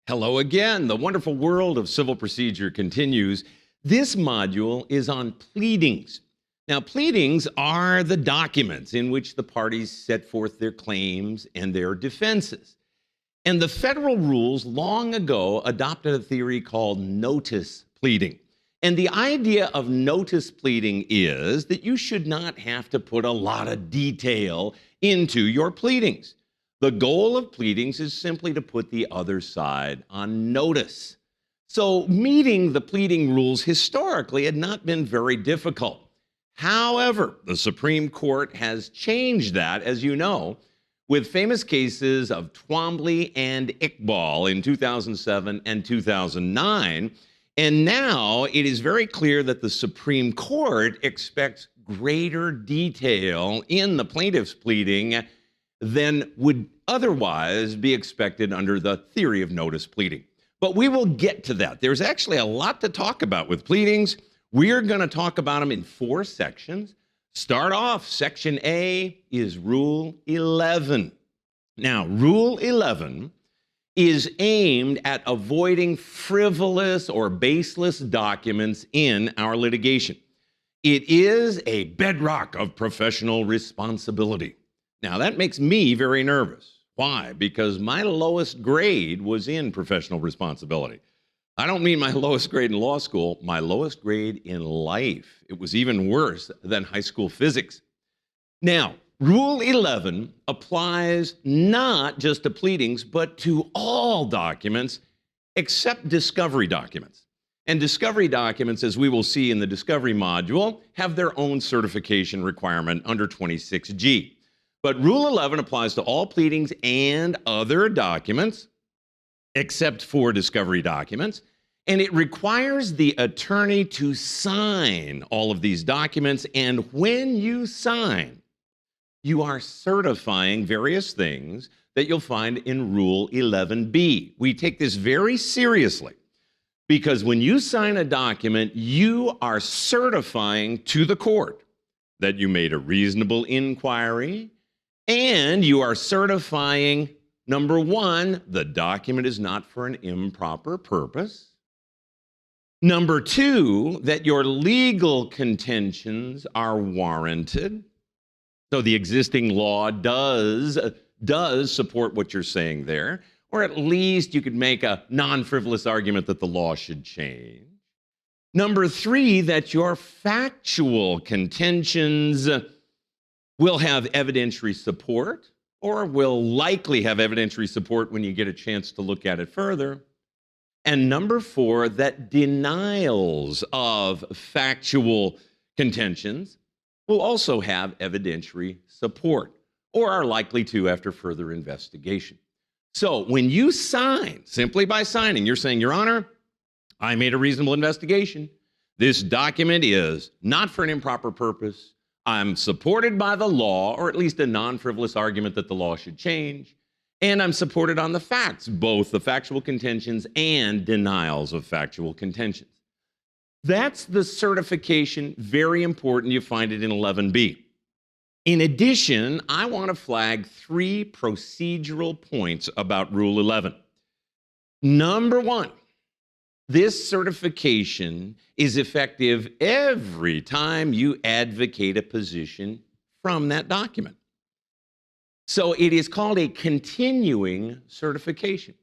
Hello again. The wonderful world of civil procedure continues. This module is on pleadings. Now, pleadings are the documents in which the parties set forth their claims and their defenses. And the federal rules long ago adopted a theory called notice pleading. And the idea of notice pleading is that you should not have to put a lot of detail into your pleadings. The goal of pleadings is simply to put the other side on notice. So meeting the pleading rules historically had not been very difficult. However, the Supreme Court has changed that, as you know, with famous cases of Twombly and Iqbal in 2007 and 2009. And now it is very clear that the Supreme Court expects greater detail in the plaintiff's pleading than would otherwise be expected under the theory of notice pleading. But we will get to that. There's actually a lot to talk about with pleadings. We're going to talk about them in 4 sections. Start off, Section A is Rule 11. Now, Rule 11 is aimed at avoiding frivolous or baseless documents in our litigation. It is a bedrock of professional responsibility. Now, that makes me very nervous. Why? Because my lowest grade was in professional responsibility. I don't mean my lowest grade in law school, my lowest grade in life. It was even worse than high school physics. Now, Rule 11 applies not just to pleadings, but to all documents except discovery documents. And discovery documents, as we will see in the discovery module, have their own certification requirement under 26G. But Rule 11 applies to all pleadings and other documents, except for discovery documents, and it requires the attorney to sign all of these documents, and when you sign, you are certifying various things that you'll find in Rule 11B. We take this very seriously because when you sign a document, you are certifying to the court that you made a reasonable inquiry, and you are certifying, number 1, the document is not for an improper purpose. Number 2, that your legal contentions are warranted. So the existing law does support what you're saying there, or at least you could make a non-frivolous argument that the law should change. Number 3, that your factual contentions will have evidentiary support, or will likely have evidentiary support when you get a chance to look at it further. And number 4, that denials of factual contentions will also have evidentiary support, or are likely to after further investigation. So when you sign, simply by signing, you're saying, Your Honor, I made a reasonable investigation. This document is not for an improper purpose. I'm supported by the law, or at least a non-frivolous argument that the law should change, and I'm supported on the facts, both the factual contentions and denials of factual contentions. That's the certification, very important. You find it in 11B. In addition, I want to flag 3 procedural points about Rule 11. Number 1, this certification is effective every time you advocate a position from that document. So it is called a continuing certification.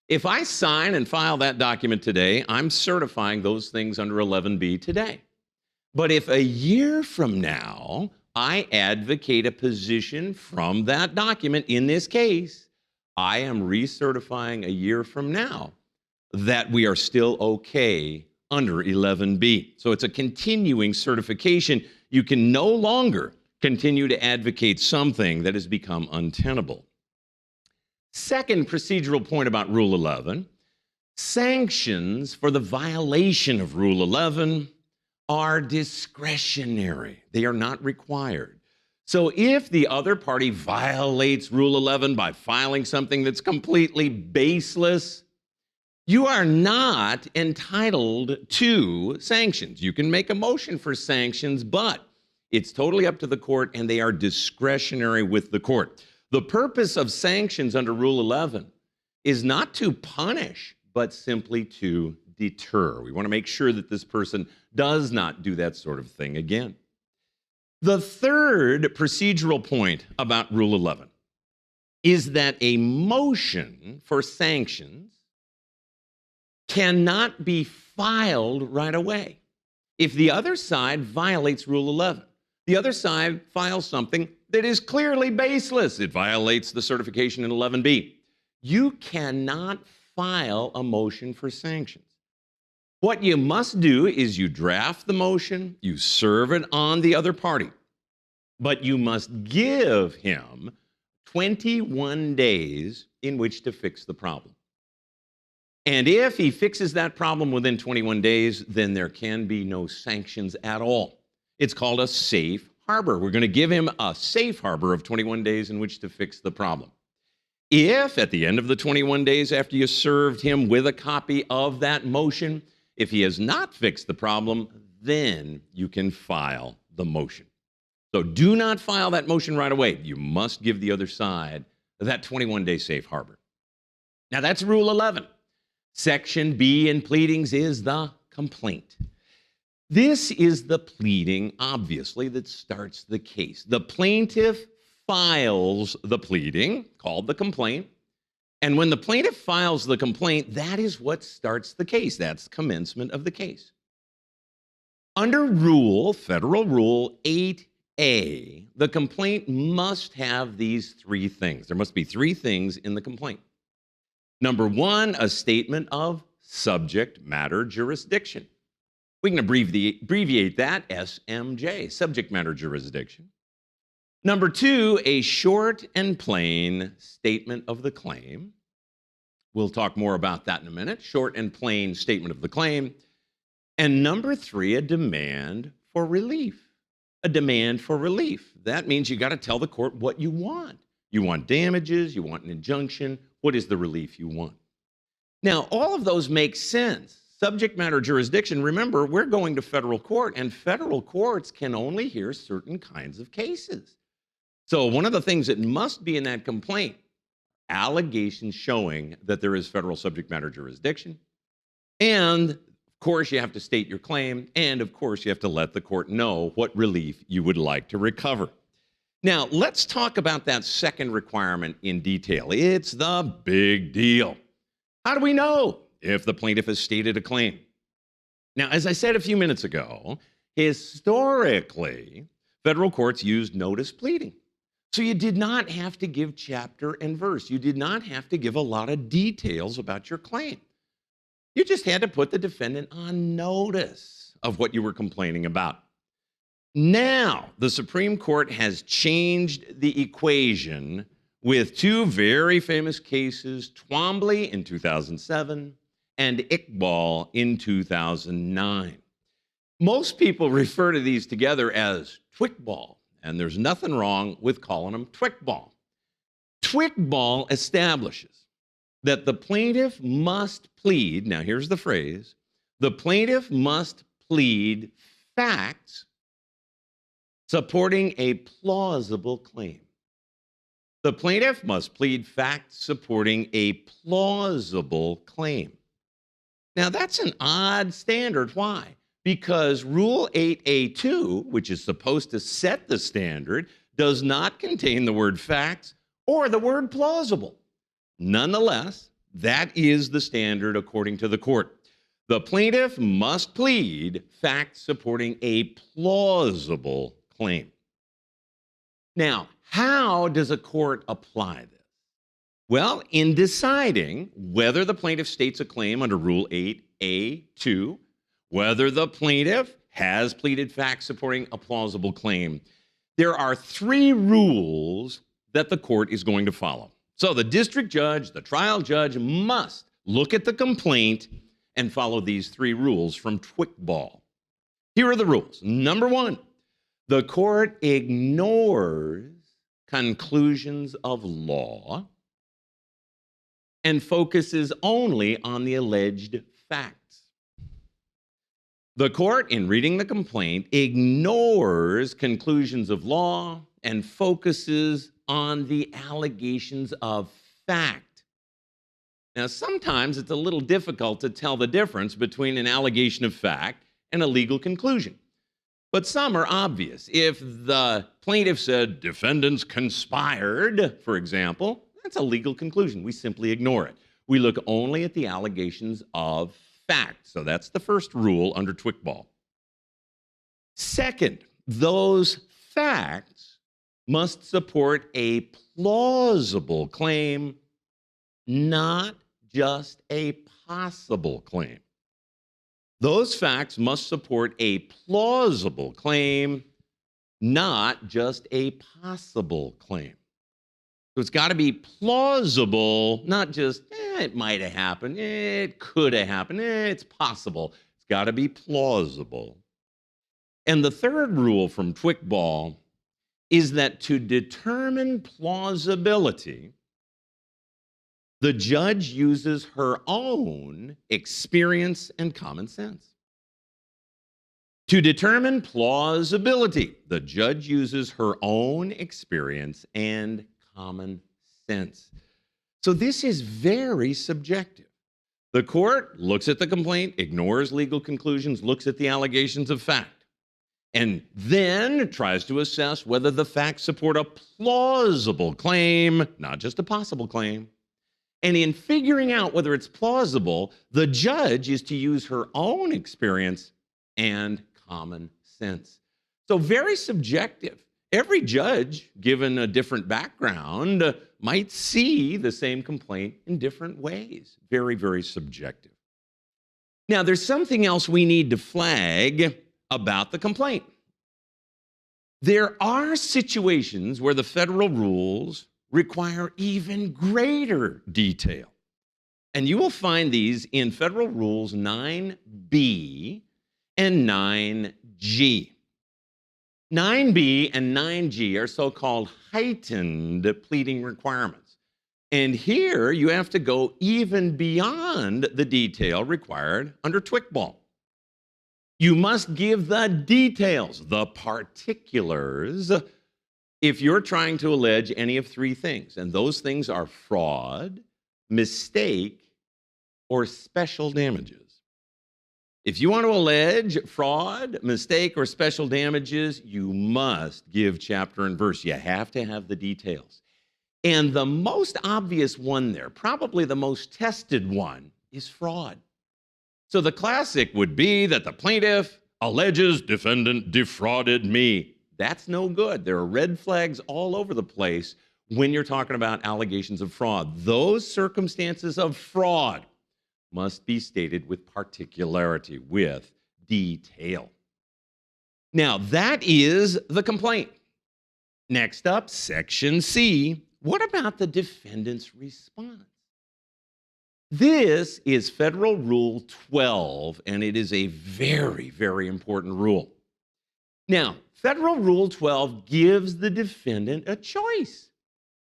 If I sign and file that document today, I'm certifying those things under 11B today. But if a year from now, I advocate a position from that document, in this case, I am recertifying a year from now that we are still okay under 11B. So it's a continuing certification. You can no longer continue to advocate something that has become untenable. Second procedural point about Rule 11, sanctions for the violation of Rule 11 are discretionary. They are not required. So if the other party violates Rule 11 by filing something that's completely baseless, you are not entitled to sanctions. You can make a motion for sanctions, but it's totally up to the court, and they are discretionary with the court. The purpose of sanctions under Rule 11 is not to punish, but simply to deter. We want to make sure that this person does not do that sort of thing again. The third procedural point about Rule 11 is that a motion for sanctions cannot be filed right away if the other side violates Rule 11. The other side files something that is clearly baseless. It violates the certification in 11b. You cannot file a motion for sanctions. What you must do is you draft the motion, you serve it on the other party, but you must give him 21 days in which to fix the problem. And if he fixes that problem within 21 days, then there can be no sanctions at all. It's called a safe harbor. We're going to give him a safe harbor of 21 days in which to fix the problem. If at the end of the 21 days after you served him with a copy of that motion, if he has not fixed the problem, then you can file the motion. So do not file that motion right away. You must give the other side that 21-day safe harbor. Now that's Rule 11. Section B in pleadings is the complaint. This is the pleading, obviously, that starts the case. The plaintiff files the pleading, called the complaint, and when the plaintiff files the complaint, that is what starts the case. That's commencement of the case. Under Federal Rule 8A, the complaint must have these three things. There must be three things in the complaint. Number one, a statement of subject matter jurisdiction. We can abbreviate that SMJ, subject matter jurisdiction. Number two, a short and plain statement of the claim. We'll talk more about that in a minute. Short and plain statement of the claim. And number three, a demand for relief. A demand for relief. That means you got to tell the court what you want. You want damages, you want an injunction. What is the relief you want? Now, all of those make sense. Subject matter jurisdiction, remember, we're going to federal court, and federal courts can only hear certain kinds of cases. So one of the things that must be in that complaint, allegations showing that there is federal subject matter jurisdiction. And, of course, you have to state your claim. And, of course, you have to let the court know what relief you would like to recover. Now, let's talk about that second requirement in detail. It's the big deal. How do we know if the plaintiff has stated a claim? Now, as I said a few minutes ago, historically, federal courts used notice pleading. So you did not have to give chapter and verse. You did not have to give a lot of details about your claim. You just had to put the defendant on notice of what you were complaining about. Now, the Supreme Court has changed the equation with two very famous cases, Twombly in 2007 and Iqbal in 2009. Most people refer to these together as Twiqbal, and there's nothing wrong with calling them Twiqbal. Twiqbal establishes that the plaintiff must plead, now here's the phrase, the plaintiff must plead facts supporting a plausible claim. The plaintiff must plead facts supporting a plausible claim. Now, that's an odd standard. Why? Because Rule 8A2, which is supposed to set the standard, does not contain the word facts or the word plausible. Nonetheless, that is the standard according to the court. The plaintiff must plead facts supporting a plausible claim. Now, how does a court apply this? Well, in deciding whether the plaintiff states a claim under Rule 8A2, whether the plaintiff has pleaded facts supporting a plausible claim, there are three rules that the court is going to follow. So the district judge, the trial judge must look at the complaint and follow these three rules from Twiqbal. Here are the rules. Number one, the court ignores conclusions of law and focuses only on the alleged facts. The court, in reading the complaint, ignores conclusions of law and focuses on the allegations of fact. Now, sometimes it's a little difficult to tell the difference between an allegation of fact and a legal conclusion. But some are obvious. If the plaintiff said defendants conspired, for example, that's a legal conclusion. We simply ignore it. We look only at the allegations of fact. So that's the first rule under Twickball. Second, those facts must support a plausible claim, not just a possible claim. Those facts must support a plausible claim, not just a possible claim. So it's got to be plausible, not just, it might have happened, it could have happened, it's possible. It's got to be plausible. And the third rule from Twickball is that to determine plausibility, the judge uses her own experience and common sense. To determine plausibility, the judge uses her own experience and common sense. So this is very subjective. The court looks at the complaint, ignores legal conclusions, looks at the allegations of fact, and then tries to assess whether the facts support a plausible claim, not just a possible claim. And in figuring out whether it's plausible, the judge is to use her own experience and common sense. So very subjective. Every judge, given a different background, might see the same complaint in different ways. Very, very subjective. Now, there's something else we need to flag about the complaint. There are situations where the federal rules require even greater detail. And you will find these in Federal Rules 9b and 9g. 9b and 9g are so-called heightened pleading requirements. And here you have to go even beyond the detail required under Twickball. You must give the details, the particulars, if you're trying to allege any of three things. And those things are fraud, mistake, or special damages. If you want to allege fraud, mistake, or special damages, you must give chapter and verse. You have to have the details. And the most obvious one there, probably the most tested one, is fraud. So the classic would be that the plaintiff alleges defendant defrauded me. That's no good. There are red flags all over the place when you're talking about allegations of fraud. Those circumstances of fraud must be stated with particularity, with detail. Now, that is the complaint. Next up, Section C. What about the defendant's response? This is Federal Rule 12, and it is a very, very important rule. Now, Federal Rule 12 gives the defendant a choice.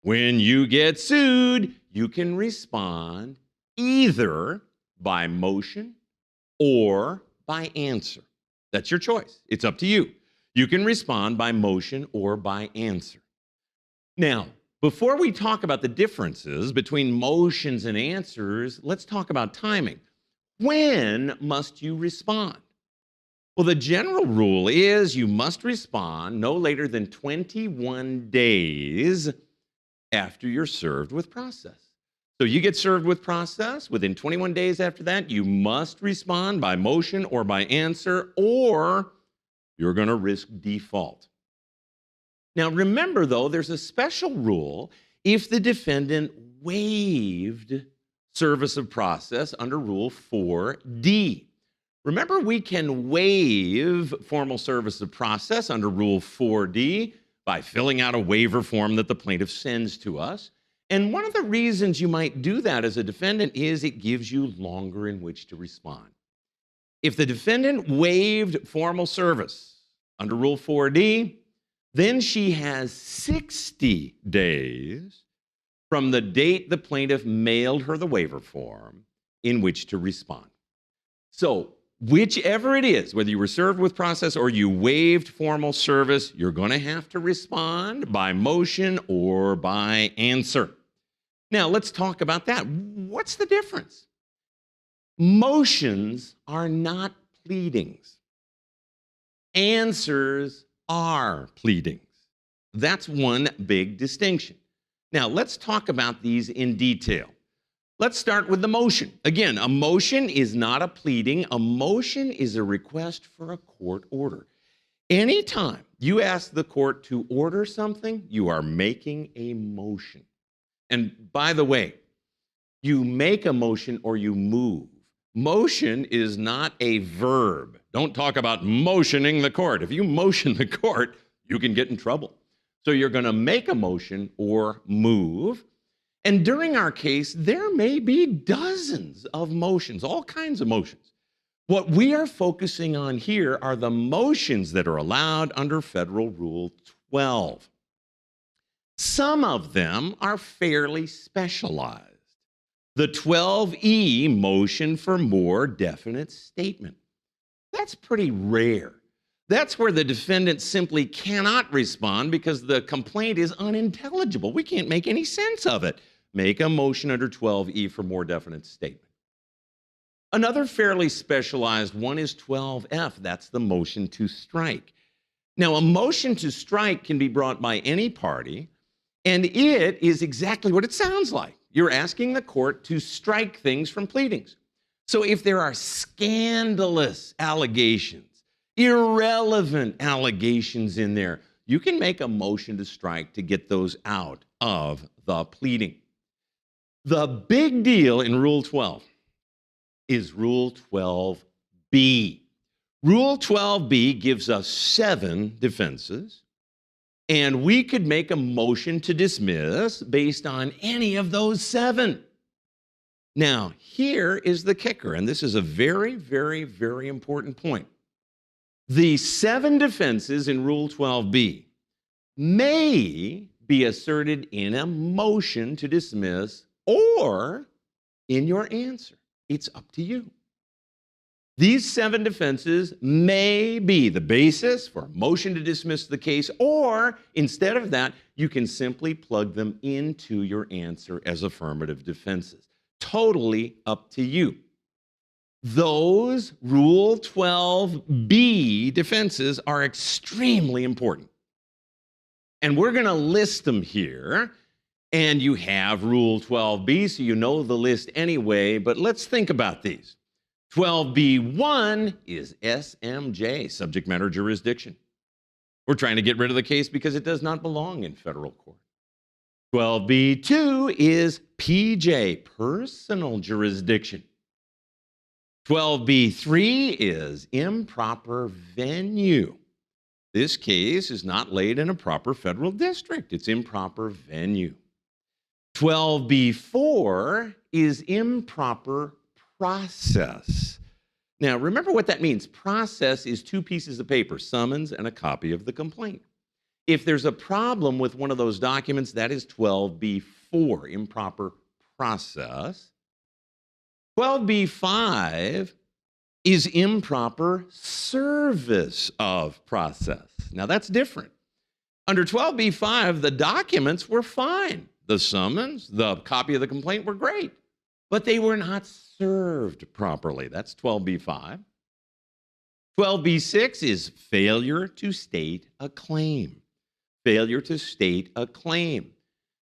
When you get sued, you can respond either by motion or by answer. That's your choice. It's up to you. You can respond by motion or by answer. Now, before we talk about the differences between motions and answers, let's talk about timing. When must you respond? Well, the general rule is you must respond no later than 21 days after you're served with process. So you get served with process. Within 21 days after that, you must respond by motion or by answer, or you're going to risk default. Now, remember, though, there's a special rule if the defendant waived service of process under Rule 4D. Remember, we can waive formal service of process under Rule 4D by filling out a waiver form that the plaintiff sends to us. And one of the reasons you might do that as a defendant is it gives you longer in which to respond. If the defendant waived formal service under Rule 4D, then she has 60 days from the date the plaintiff mailed her the waiver form in which to respond. So, whichever it is, whether you were served with process or you waived formal service, you're going to have to respond by motion or by answer. Now, let's talk about that. What's the difference? Motions are not pleadings. Answers are pleadings. That's one big distinction. Now, let's talk about these in detail. Let's start with the motion. Again, a motion is not a pleading. A motion is a request for a court order. Anytime you ask the court to order something, you are making a motion. And by the way, you make a motion or you move. Motion is not a verb. Don't talk about motioning the court. If you motion the court, you can get in trouble. So you're going to make a motion or move. And during our case, there may be dozens of motions, all kinds of motions. What we are focusing on here are the motions that are allowed under Federal Rule 12. Some of them are fairly specialized. The 12E motion for more definite statement. That's pretty rare. That's where the defendant simply cannot respond because the complaint is unintelligible. We can't make any sense of it. Make a motion under 12E for more definite statement. Another fairly specialized one is 12F. That's the motion to strike. Now, a motion to strike can be brought by any party, and it is exactly what it sounds like. You're asking the court to strike things from pleadings. So if there are scandalous allegations, irrelevant allegations in there, you can make a motion to strike to get those out of the pleading. The big deal in Rule 12 is Rule 12B. Rule 12B gives us 7 defenses, and we could make a motion to dismiss based on any of those 7. Now, here is the kicker, and this is a very, very, very important point. The 7 defenses in Rule 12B may be asserted in a motion to dismiss or in your answer. It's up to you. These 7 defenses may be the basis for a motion to dismiss the case, or instead of that, you can simply plug them into your answer as affirmative defenses. Totally up to you. Those Rule 12B defenses are extremely important. And we're going to list them here. And you have Rule 12B, so you know the list anyway, but let's think about these. 12B1 is SMJ, subject matter jurisdiction. We're trying to get rid of the case because it does not belong in federal court. 12B2 is PJ, personal jurisdiction. 12B3 is improper venue. This case is not laid in a proper federal district. It's improper venue. 12B4 is improper process. Now, remember what that means. Process is 2 pieces of paper, summons and a copy of the complaint. If there's a problem with one of those documents, that is 12B4, improper process. 12B5 is improper service of process. Now, that's different. Under 12B5, the documents were fine. The summons, the copy of the complaint were great, but they were not served properly. That's 12B5. 12B6 is failure to state a claim. Failure to state a claim.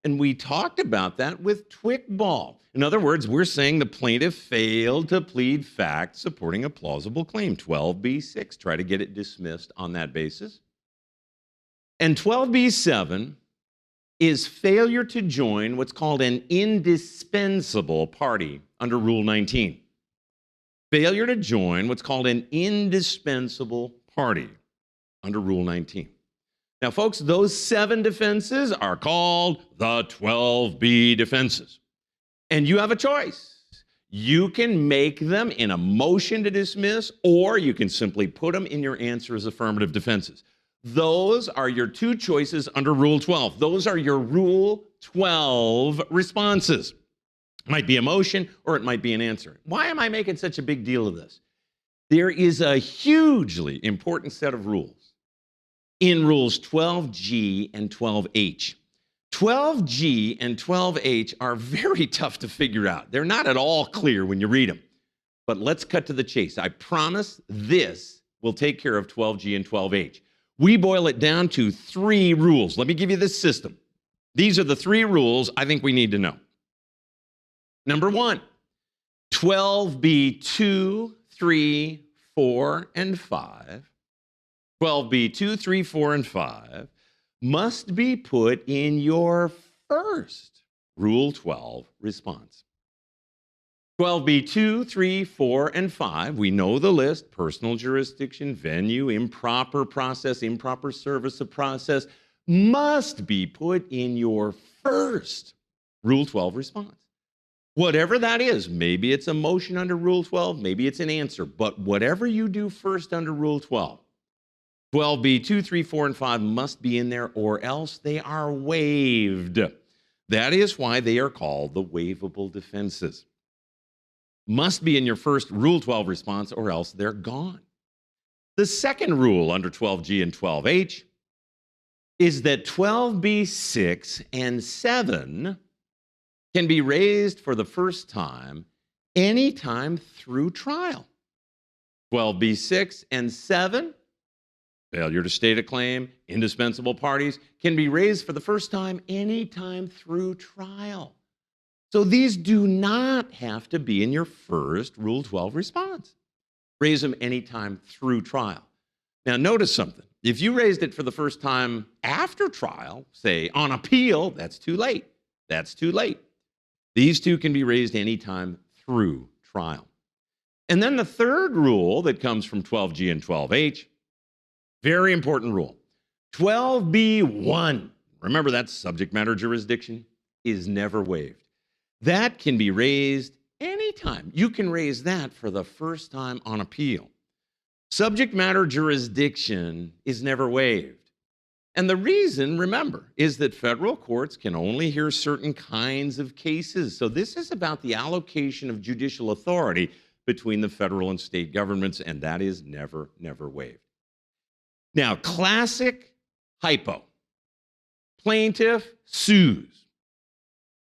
And we talked about that with Twickball. In other words, we're saying the plaintiff failed to plead facts supporting a plausible claim. 12B6, try to get it dismissed on that basis. And 12B7 is failure to join what's called an indispensable party under Rule 19. Failure to join what's called an indispensable party under Rule 19. Now, folks, those 7 defenses are called the 12B defenses. And you have a choice. You can make them in a motion to dismiss, or you can simply put them in your answer as affirmative defenses. Those are your 2 choices under Rule 12. Those are your Rule 12 responses. It might be a motion or it might be an answer. Why am I making such a big deal of this? There is a hugely important set of rules in Rules 12G and 12H. 12G and 12H are very tough to figure out. They're not at all clear when you read them. But let's cut to the chase. I promise this will take care of 12G and 12H. We boil it down to 3 rules. Let me give you this system. These are the 3 rules I think we need to know. Number 1, 12B 2, 3, 4, and 5. 12B 2, 3, 4, and 5 must be put in your first Rule 12 response. 12B 2, 3, 4, and 5, we know the list: personal jurisdiction, venue, improper process, improper service of process, must be put in your first Rule 12 response. Whatever that is, maybe it's a motion under Rule 12, maybe it's an answer, but whatever you do first under Rule 12, 12B 2, 3, 4, and 5 must be in there, or else they are waived. That is why they are called the waivable defenses. Must be in your first Rule 12 response, or else they're gone. The second rule under 12G and 12H is that 12B 6 and 7 can be raised for the first time anytime through trial. 12B 6 and 7, failure to state a claim, indispensable parties, can be raised for the first time anytime through trial. So these do not have to be in your first Rule 12 response. Raise them anytime through trial. Now, notice something. If you raised it for the first time after trial, say on appeal, that's too late. That's too late. These two can be raised anytime through trial. And then the third rule that comes from 12G and 12H, very important rule. 12B1, remember that subject matter jurisdiction, is never waived. That can be raised anytime. You can raise that for the first time on appeal. Subject matter jurisdiction is never waived. And the reason, remember, is that federal courts can only hear certain kinds of cases. So this is about the allocation of judicial authority between the federal and state governments, and that is never, never waived. Now, classic hypo. Plaintiff sues.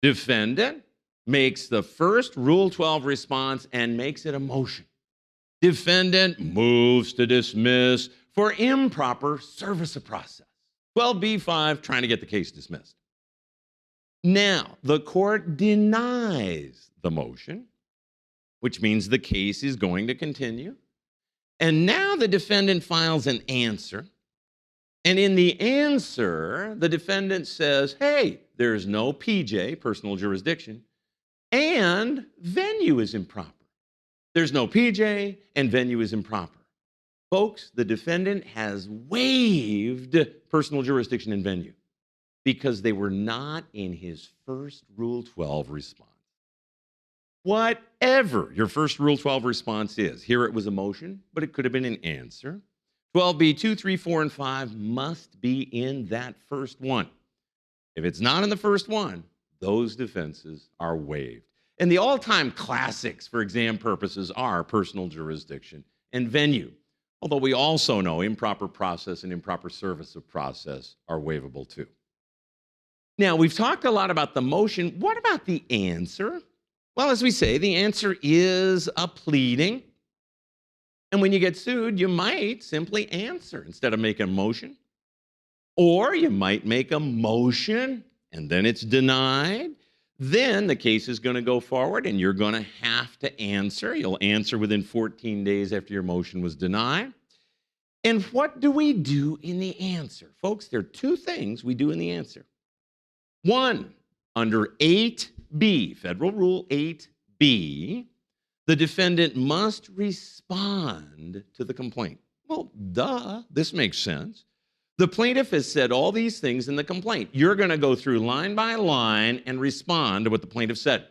Defendant makes the first Rule 12 response and makes it a motion. Defendant moves to dismiss for improper service of process. 12B5, trying to get the case dismissed. Now, the court denies the motion, which means the case is going to continue. And now the defendant files an answer. And in the answer, the defendant says, hey, there's no PJ, personal jurisdiction, and venue is improper. There's no PJ, and venue is improper. Folks, the defendant has waived personal jurisdiction and venue because they were not in his first Rule 12 response. Whatever your first Rule 12 response is, here it was a motion, but it could have been an answer. 12B 2, 3, 4, and 5 must be in that first one. If it's not in the first one, those defenses are waived. And the all-time classics for exam purposes are personal jurisdiction and venue, although we also know improper process and improper service of process are waivable too. Now, we've talked a lot about the motion. What about the answer? Well, as we say, the answer is a pleading. And when you get sued, you might simply answer instead of making a motion. Or you might make a motion and then it's denied. Then the case is going to go forward and you're going to have to answer. You'll answer within 14 days after your motion was denied. And what do we do in the answer? Folks, there are 2 things we do in the answer. 1, under 8B, Federal Rule 8B, the defendant must respond to the complaint. Well, duh, this makes sense. The plaintiff has said all these things in the complaint. You're going to go through line by line and respond to what the plaintiff said.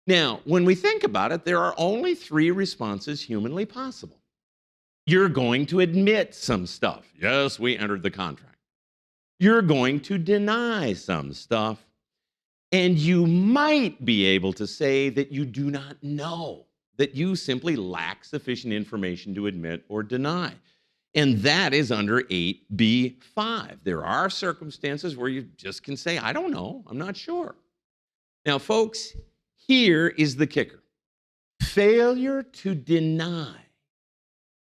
Now, when we think about it, there are only 3 responses humanly possible. You're going to admit some stuff. Yes, we entered the contract. You're going to deny some stuff. And you might be able to say that you do not know, that you simply lack sufficient information to admit or deny. And that is under 8B5. There are circumstances where you just can say, I don't know, I'm not sure. Now, folks, here is the kicker. Failure to deny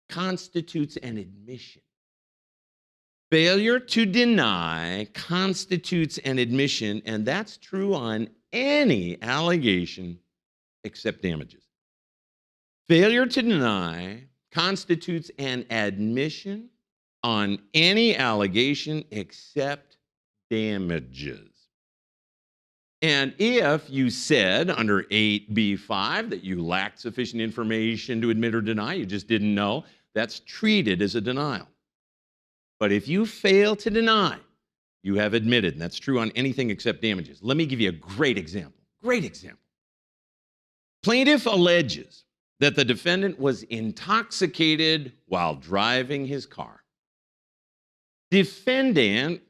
constitutes an admission. Failure to deny constitutes an admission, and that's true on any allegation except damages. Failure to deny constitutes an admission on any allegation except damages. And if you said under 8B5 that you lacked sufficient information to admit or deny, you just didn't know, that's treated as a denial. But if you fail to deny, you have admitted, and that's true on anything except damages. Let me give you a great example. Great example. Plaintiff alleges that the defendant was intoxicated while driving his car. Defendant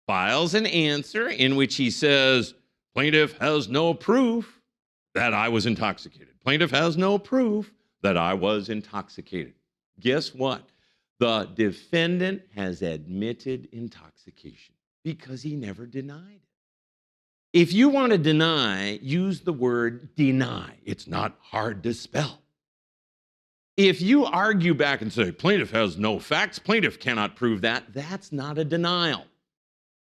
files an answer in which he says, plaintiff has no proof that I was intoxicated. Plaintiff has no proof that I was intoxicated. Guess what? The defendant has admitted intoxication because he never denied it. If you want to deny, use the word deny. It's not hard to spell. If you argue back and say, plaintiff has no facts, plaintiff cannot prove that, that's not a denial.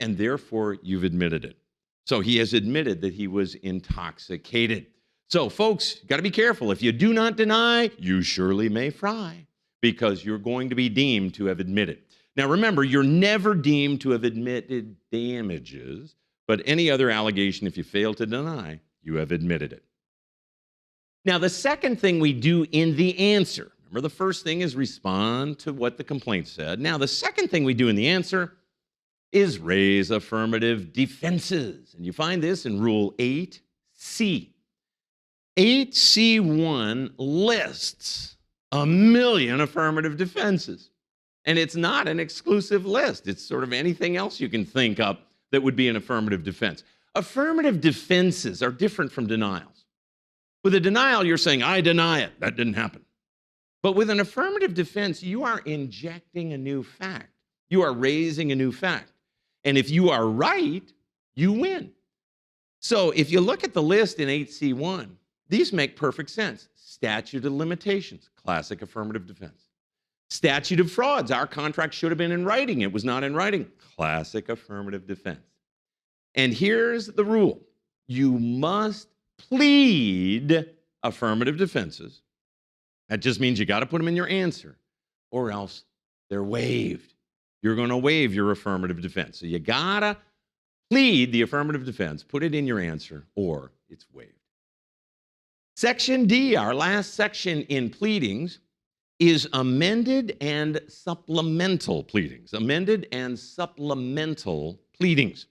And therefore, you've admitted it. So he has admitted that he was intoxicated. So folks, got to be careful. If you do not deny, you surely may fry, because you're going to be deemed to have admitted. Now remember, you're never deemed to have admitted damages, but any other allegation, if you fail to deny, you have admitted it. Now the second thing we do in the answer, remember the first thing is respond to what the complaint said. Now the second thing we do in the answer is raise affirmative defenses. And you find this in Rule 8C. 8C1 lists 1,000,000 affirmative defenses. And it's not an exclusive list. It's sort of anything else you can think of that would be an affirmative defense. Affirmative defenses are different from denials. With a denial, you're saying, I deny it. That didn't happen. But with an affirmative defense, you are injecting a new fact. You are raising a new fact. And if you are right, you win. So if you look at the list in 8C1, these make perfect sense. Statute of limitations, classic affirmative defense. Statute of frauds, our contract should have been in writing. It was not in writing. Classic affirmative defense. And here's the rule. You must plead affirmative defenses. That just means you got to put them in your answer, or else they're waived. You're going to waive your affirmative defense. So you got to plead the affirmative defense, put it in your answer, or it's waived. Section D, our last section in pleadings, is amended and supplemental pleadings. Amended and supplemental pleadings.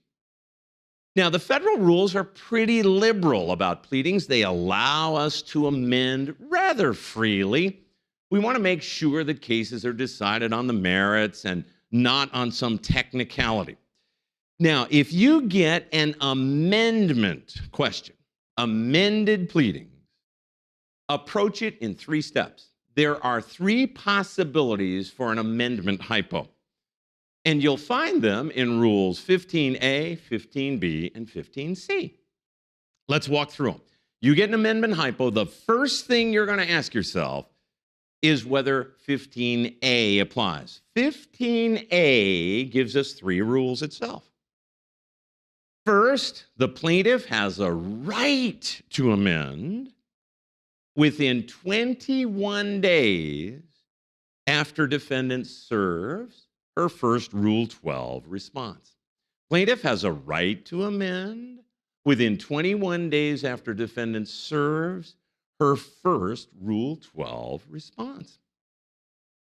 Now, the federal rules are pretty liberal about pleadings. They allow us to amend rather freely. We want to make sure that cases are decided on the merits and not on some technicality. Now, if you get an amendment question, amended pleadings, approach it in 3 steps. There are 3 possibilities for an amendment hypo. And you'll find them in Rules 15A, 15B, and 15C. Let's walk through them. You get an amendment hypo, the first thing you're going to ask yourself is whether 15A applies. 15A gives us 3 rules itself. First, the plaintiff has a right to amend within 21 days after defendant serves her first Rule 12 response. Plaintiff has a right to amend within 21 days after defendant serves her first Rule 12 response.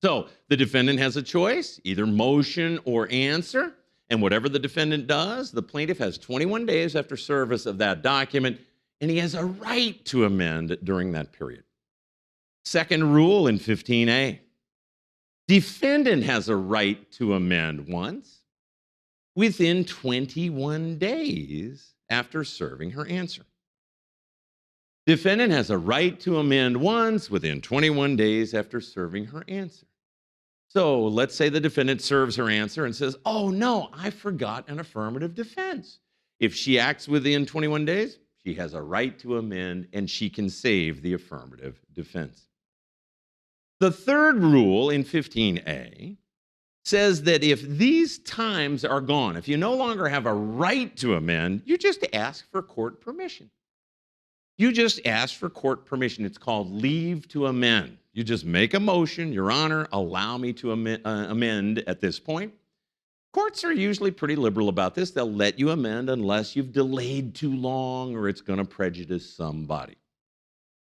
So the defendant has a choice, either motion or answer, and whatever the defendant does, the plaintiff has 21 days after service of that document, and he has a right to amend during that period. Second rule in 15A, defendant has a right to amend once within 21 days after serving her answer. Defendant has a right to amend once within 21 days after serving her answer. So let's say the defendant serves her answer and says, oh no, I forgot an affirmative defense. If she acts within 21 days, she has a right to amend and she can save the affirmative defense. The third rule in 15A says that if these times are gone, if you no longer have a right to amend, you just ask for court permission. You just ask for court permission. It's called leave to amend. You just make a motion, Your Honor, allow me to amend at this point. Courts are usually pretty liberal about this. They'll let you amend unless you've delayed too long or it's going to prejudice somebody.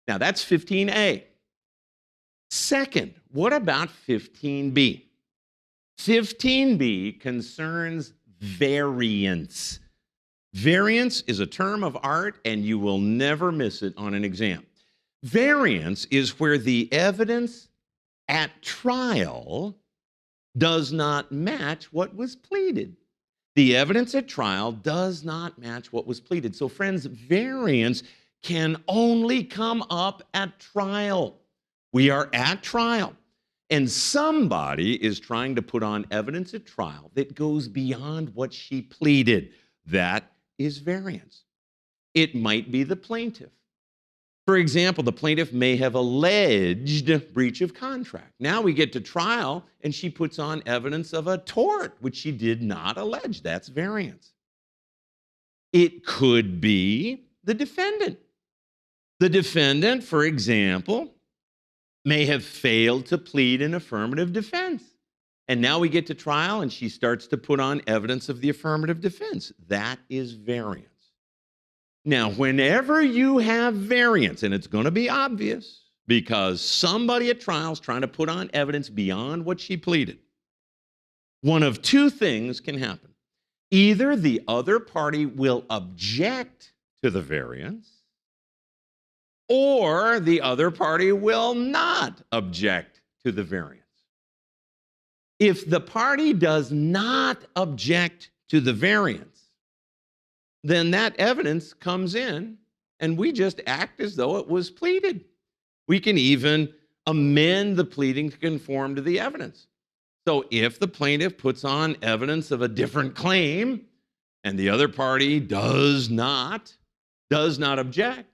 Now, that's 15A. Second, what about 15B? 15B concerns variance. Variance is a term of art, and you will never miss it on an exam. Variance is where the evidence at trial does not match what was pleaded. The evidence at trial does not match what was pleaded. So, friends, variance can only come up at trial. We are at trial, and somebody is trying to put on evidence at trial that goes beyond what she pleaded. That is variance. It might be the plaintiff. For example, the plaintiff may have alleged breach of contract. Now we get to trial, and she puts on evidence of a tort, which she did not allege. That's variance. It could be the defendant. The defendant, for example, may have failed to plead an affirmative defense. And now we get to trial, and she starts to put on evidence of the affirmative defense. That is variance. Now, whenever you have variance, and it's going to be obvious because somebody at trial is trying to put on evidence beyond what she pleaded, one of two things can happen. Either the other party will object to the variance, or the other party will not object to the variance. If the party does not object to the variance, then that evidence comes in and we just act as though it was pleaded. We can even amend the pleading to conform to the evidence. So if the plaintiff puts on evidence of a different claim and the other party does not object,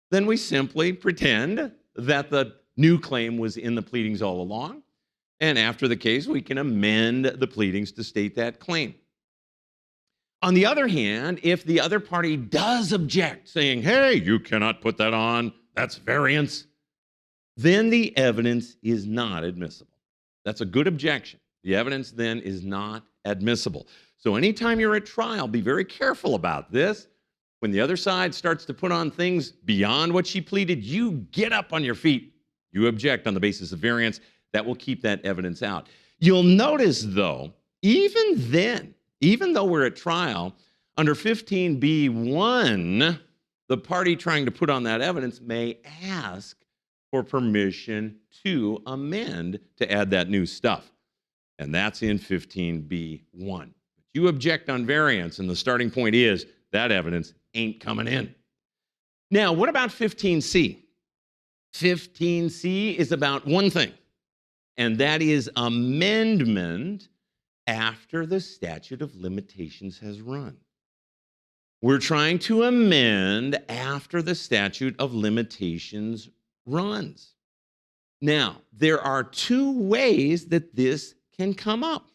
then we simply pretend that the new claim was in the pleadings all along. And after the case, we can amend the pleadings to state that claim. On the other hand, if the other party does object, saying, hey, you cannot put that on, that's variance, then the evidence is not admissible. That's a good objection. The evidence then is not admissible. So anytime you're at trial, be very careful about this. When the other side starts to put on things beyond what she pleaded, you get up on your feet. You object on the basis of variance. That will keep that evidence out. You'll notice, though, even then, even though we're at trial, under 15B1, the party trying to put on that evidence may ask for permission to amend to add that new stuff. And that's in 15B1. You object on variance, and the starting point is that evidence ain't coming in. Now, what about 15C? 15C is about one thing, and that is amendment after the statute of limitations has run. We're trying to amend after the statute of limitations runs. Now, there are two ways that this can come up.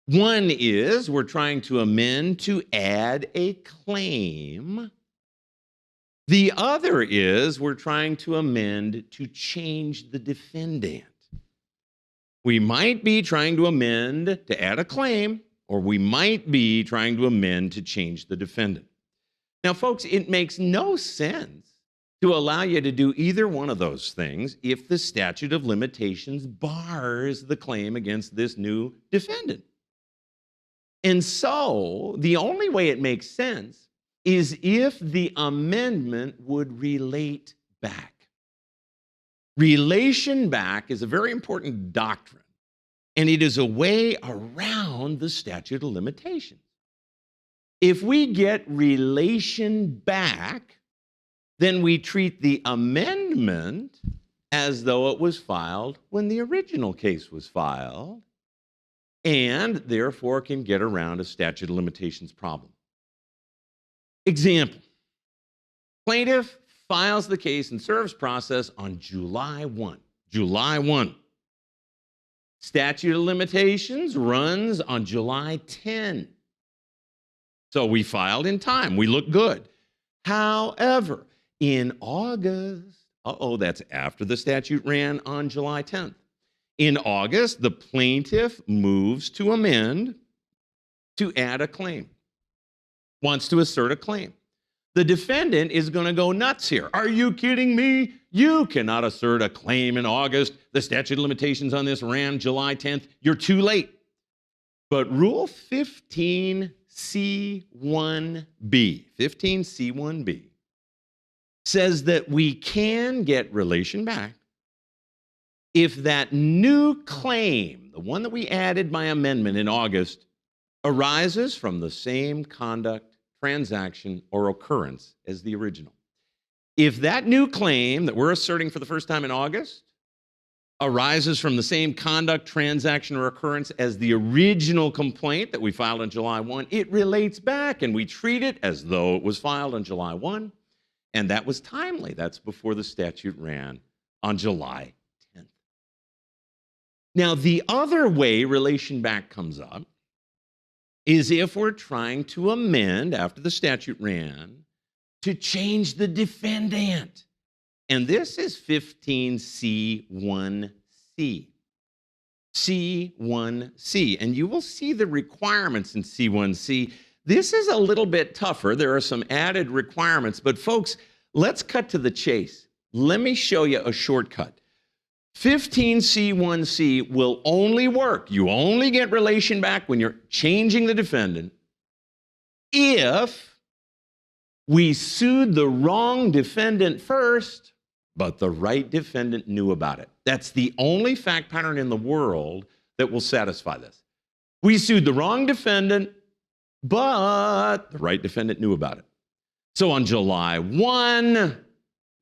One is we're trying to amend to add a claim. The other is we're trying to amend to change the defendant. We might be trying to amend to add a claim, or we might be trying to amend to change the defendant. Now, folks, it makes no sense to allow you to do either one of those things if the statute of limitations bars the claim against this new defendant. And so, the only way it makes sense is if the amendment would relate back. Relation back is a very important doctrine, and it is a way around the statute of limitations. If we get relation back, then we treat the amendment as though it was filed when the original case was filed, and therefore can get around a statute of limitations problem. Example, plaintiff files the case and serves process on July 1. July 1. Statute of limitations runs on July 10. So we filed in time. We look good. However, in August, that's after the statute ran on July 10th. In August, the plaintiff moves to amend to add a claim, wants to assert a claim. The defendant is going to go nuts here. Are you kidding me? You cannot assert a claim in August. The statute of limitations on this ran July 10th. You're too late. But Rule 15C1B says that we can get relation back if that new claim, the one that we added by amendment in August, arises from the same conduct, transaction, or occurrence as the original. If that new claim that we're asserting for the first time in August arises from the same conduct, transaction, or occurrence as the original complaint that we filed on July 1, it relates back and we treat it as though it was filed on July 1, and that was timely. That's before the statute ran on July 10th. Now, the other way relation back comes up is if we're trying to amend after the statute ran to change the defendant. And this is 15C1C. C1C. And you will see the requirements in C1C. This is a little bit tougher. There are some added requirements. But folks, let's cut to the chase. Let me show you a shortcut. 15C1C will only work. You only get relation back when you're changing the defendant if we sued the wrong defendant first, but the right defendant knew about it. That's the only fact pattern in the world that will satisfy this. We sued the wrong defendant, but the right defendant knew about it. So on July 1,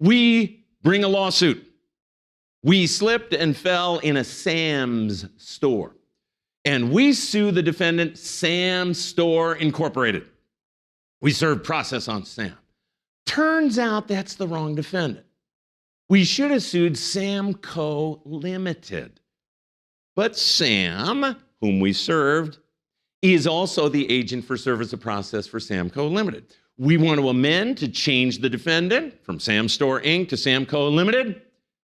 we bring a lawsuit. We slipped and fell in a Sam's store, and we sue the defendant, Sam's Store Incorporated. We serve process on Sam. Turns out that's the wrong defendant. We should have sued Samco Limited. But Sam, whom we served, is also the agent for service of process for Samco Limited. We want to amend to change the defendant from Sam Store Inc. to Samco Limited.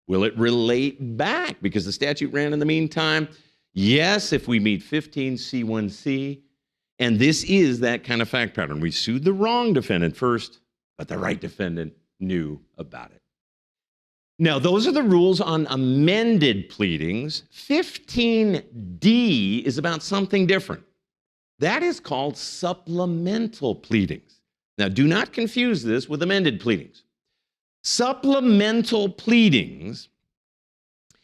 Will it relate back because the statute ran in the meantime? Yes, if we meet 15C1C. And this is that kind of fact pattern. We sued the wrong defendant first, but the right defendant knew about it. Now, those are the rules on amended pleadings. 15D is about something different. That is called supplemental pleadings. Now, do not confuse this with amended pleadings. Supplemental pleadings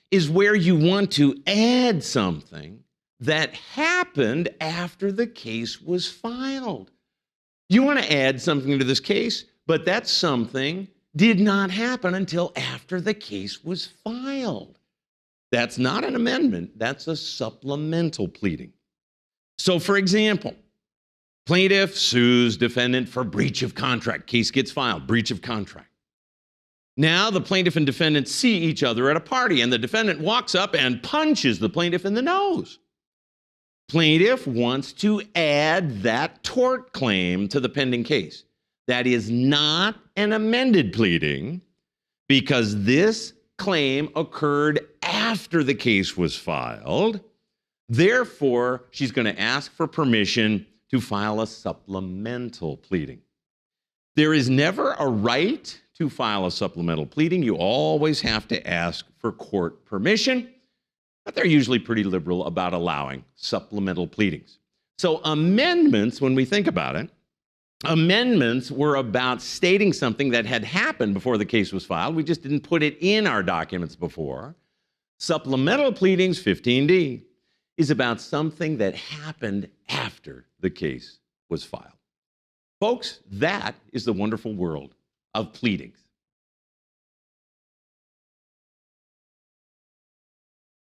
is where you want to add something that happened after the case was filed. You want to add something to this case, but that something did not happen until after the case was filed. That's not an amendment, that's a supplemental pleading. So, for example, plaintiff sues defendant for breach of contract. Case gets filed, breach of contract. Now the plaintiff and defendant see each other at a party, and the defendant walks up and punches the plaintiff in the nose. Plaintiff wants to add that tort claim to the pending case. That is not an amended pleading because this claim occurred after the case was filed. Therefore, she's going to ask for permission to file a supplemental pleading. There is never a right to file a supplemental pleading. You always have to ask for court permission, but they're usually pretty liberal about allowing supplemental pleadings. So amendments, when we think about it, amendments were about stating something that had happened before the case was filed. We just didn't put it in our documents before. Supplemental pleadings, 15D, is about something that happened after the case was filed. Folks, that is the wonderful world of pleadings.